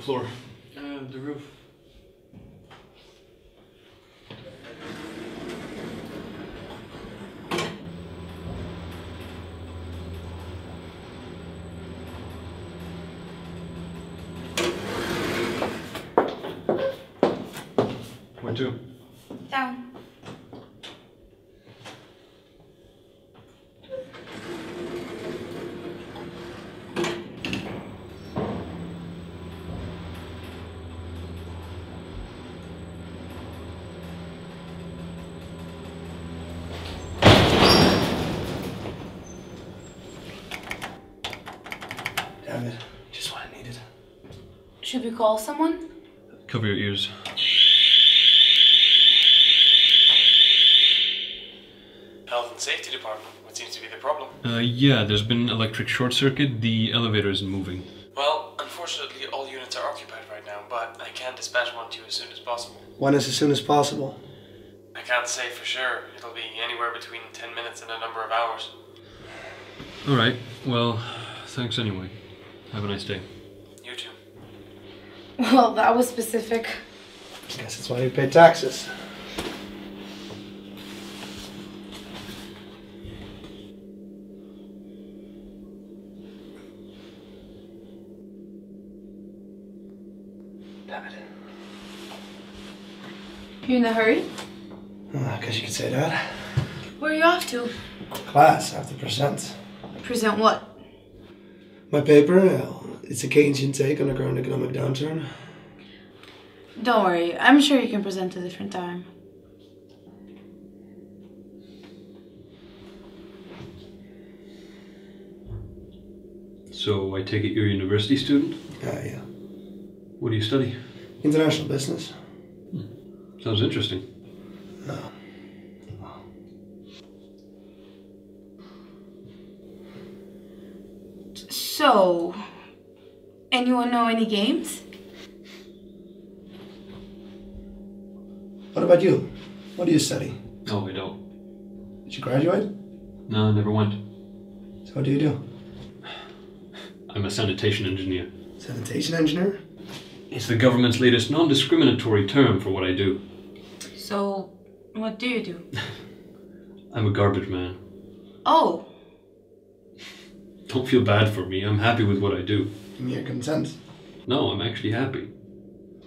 floor? The roof. Where to? Down. Damn it, just what I needed. Should we call someone? Cover your ears. Health and Safety Department. What seems to be the problem? Yeah, there's been an electric short circuit. The elevator isn't moving. Well, unfortunately all units are occupied right now, but I can dispatch one to you as soon as possible. When is as soon as possible? I can't say for sure. It'll be anywhere between 10 minutes and a number of hours. Alright, well, thanks anyway. Have a nice day. You too. Well, that was specific. Guess that's why you pay taxes. Damn it. You in a hurry? I guess you could say that. Where are you off to? Class, I have to present. Present what? My paper, it's a Keynesian take on the current economic downturn. Don't worry, I'm sure you can present a different time. So, I take it you're a university student? Yeah. What do you study? International business. Sounds interesting. No. So, anyone know any games? What about you? What do you study? Oh, I don't. Did you graduate? No, I never went. So what do you do? I'm a sanitation engineer. Sanitation engineer? It's the government's latest non-discriminatory term for what I do. So, what do you do? I'm a garbage man. Oh. Don't feel bad for me. I'm happy with what I do. And you're content? No, I'm actually happy.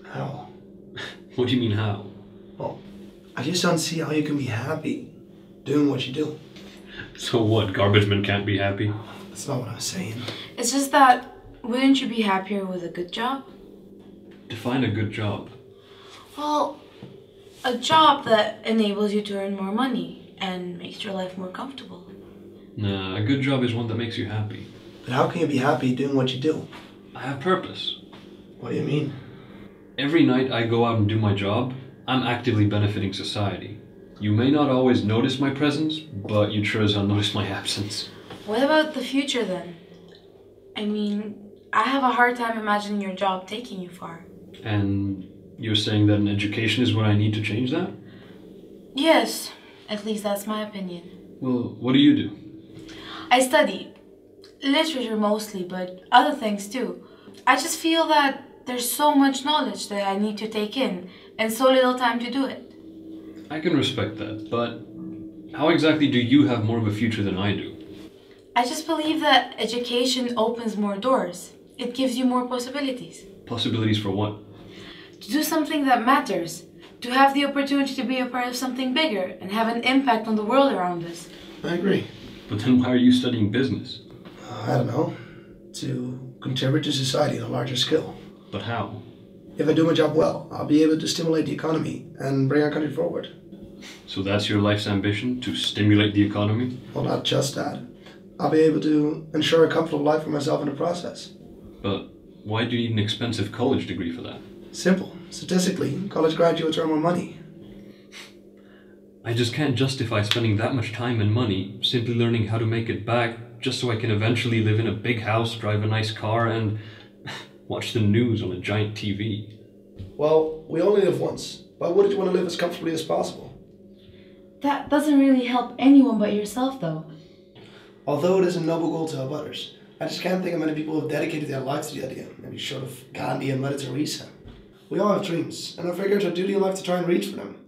How? What do you mean, how? Well, I just don't see how you can be happy doing what you do. So what, garbage men can't be happy? That's not what I was saying. It's just that, wouldn't you be happier with a good job? Define a good job. Well, a job that enables you to earn more money and makes your life more comfortable. Nah, a good job is one that makes you happy. But how can you be happy doing what you do? I have purpose. What do you mean? Every night I go out and do my job, I'm actively benefiting society. You may not always notice my presence, but you'd sure as hell notice my absence. What about the future then? I mean, I have a hard time imagining your job taking you far. And you're saying that an education is what I need to change that? Yes, at least that's my opinion. Well, what do you do? I study literature mostly, but other things too. I just feel that there's so much knowledge that I need to take in, and so little time to do it. I can respect that, but how exactly do you have more of a future than I do? I just believe that education opens more doors. It gives you more possibilities. Possibilities for what? To do something that matters. To have the opportunity to be a part of something bigger and have an impact on the world around us. I agree. But then why are you studying business? I don't know. To contribute to society on a larger scale. But how? If I do my job well, I'll be able to stimulate the economy and bring our country forward. So that's your life's ambition, to stimulate the economy? Well, not just that. I'll be able to ensure a comfortable life for myself in the process. But why do you need an expensive college degree for that? Simple. Statistically, college graduates earn more money. I just can't justify spending that much time and money simply learning how to make it back just so I can eventually live in a big house, drive a nice car, and watch the news on a giant TV. Well, we only live once. Why wouldn't you want to live as comfortably as possible? That doesn't really help anyone but yourself, though. Although it is a noble goal to help others, I just can't think of many people who have dedicated their lives to the idea, maybe short of Gandhi and Mother Teresa. We all have dreams, and I figure it's our duty in life to try and reach for them.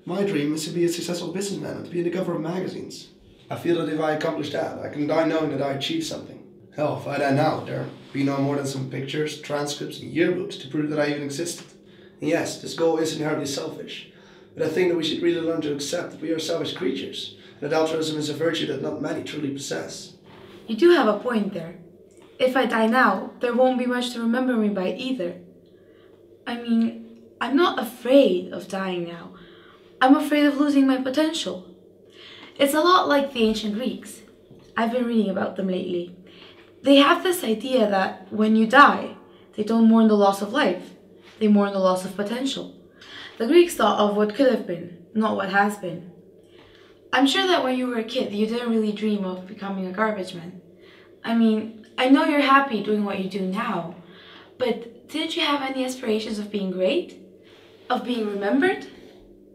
My dream is to be a successful businessman and to be in the cover of magazines. I feel that if I accomplish that, I can die knowing that I achieved something. Hell, if I die now, there'll be no more than some pictures, transcripts, and yearbooks to prove that I even existed. And yes, this goal is inherently selfish, but I think that we should really learn to accept that we are selfish creatures, and that altruism is a virtue that not many truly possess. You do have a point there. If I die now, there won't be much to remember me by either. I mean, I'm not afraid of dying now. I'm afraid of losing my potential. It's a lot like the ancient Greeks. I've been reading about them lately. They have this idea that when you die, they don't mourn the loss of life. They mourn the loss of potential. The Greeks thought of what could have been, not what has been. I'm sure that when you were a kid, you didn't really dream of becoming a garbage man. I mean, I know you're happy doing what you do now, but didn't you have any aspirations of being great? Of being remembered?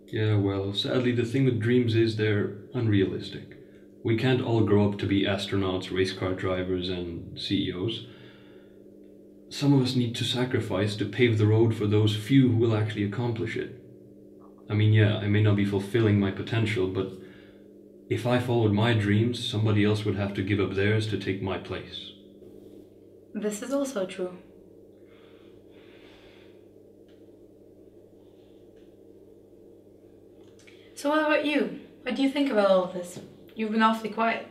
Yeah, well, sadly the thing with dreams is they're unrealistic. We can't all grow up to be astronauts, race car drivers, and CEOs. Some of us need to sacrifice to pave the road for those few who will actually accomplish it. I mean, yeah, I may not be fulfilling my potential, but if I followed my dreams, somebody else would have to give up theirs to take my place. This is also true. So what about you? What do you think about all of this? You've been awfully quiet.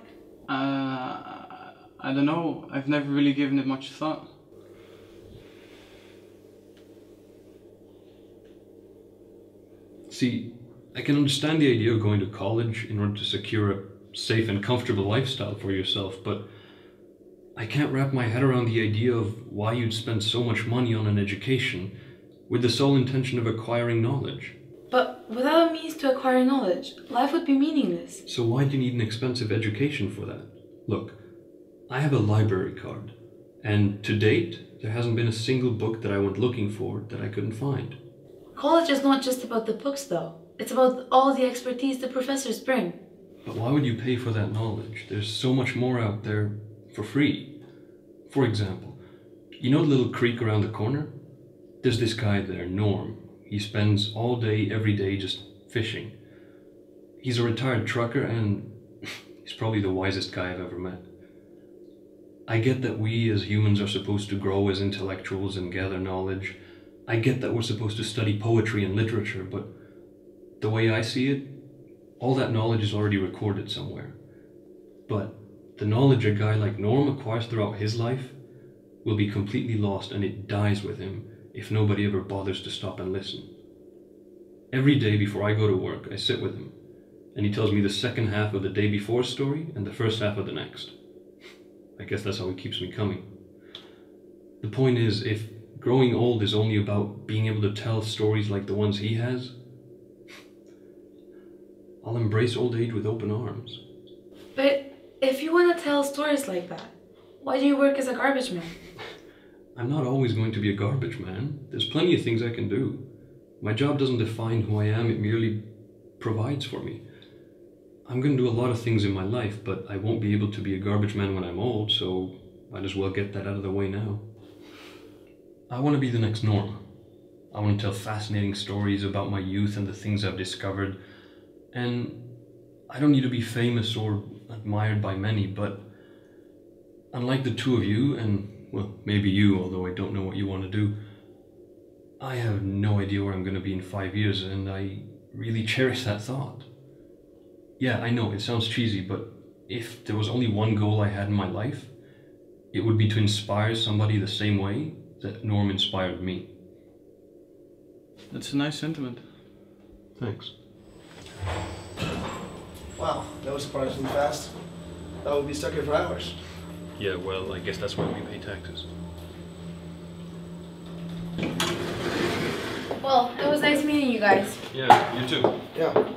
I don't know. I've never really given it much thought. See, I can understand the idea of going to college in order to secure a safe and comfortable lifestyle for yourself, but I can't wrap my head around the idea of why you'd spend so much money on an education with the sole intention of acquiring knowledge. But without a means to acquire knowledge, life would be meaningless. So why do you need an expensive education for that? Look, I have a library card, and to date, there hasn't been a single book that I went looking for that I couldn't find. College is not just about the books though. It's about all the expertise the professors bring. But why would you pay for that knowledge? There's so much more out there for free. For example, you know the little creek around the corner? There's this guy there, Norm. He spends all day, every day just fishing. He's a retired trucker and he's probably the wisest guy I've ever met. I get that we as humans are supposed to grow as intellectuals and gather knowledge. I get that we're supposed to study poetry and literature, but the way I see it, all that knowledge is already recorded somewhere. But the knowledge a guy like Norm acquires throughout his life will be completely lost, and it dies with him if nobody ever bothers to stop and listen. Every day before I go to work, I sit with him, and he tells me the second half of the day before's story and the first half of the next. I guess that's how he keeps me coming. The point is, if growing old is only about being able to tell stories like the ones he has, I'll embrace old age with open arms. But if you want to tell stories like that, why do you work as a garbage man? I'm not always going to be a garbage man. There's plenty of things I can do. My job doesn't define who I am, it merely provides for me. I'm going to do a lot of things in my life, but I won't be able to be a garbage man when I'm old, so might as well get that out of the way now. I want to be the next Norm. I want to tell fascinating stories about my youth and the things I've discovered. And I don't need to be famous or admired by many, but unlike the two of you, and well, maybe you, although I don't know what you want to do, I have no idea where I'm going to be in 5 years, and I really cherish that thought. Yeah, I know, it sounds cheesy, but if there was only one goal I had in my life, it would be to inspire somebody the same way that Norm inspired me. That's a nice sentiment. Thanks. Wow, that was surprisingly fast. That would be stuck here for hours. Yeah, well, I guess that's why we pay taxes. Well, it was nice meeting you guys. Yeah, you too. Yeah.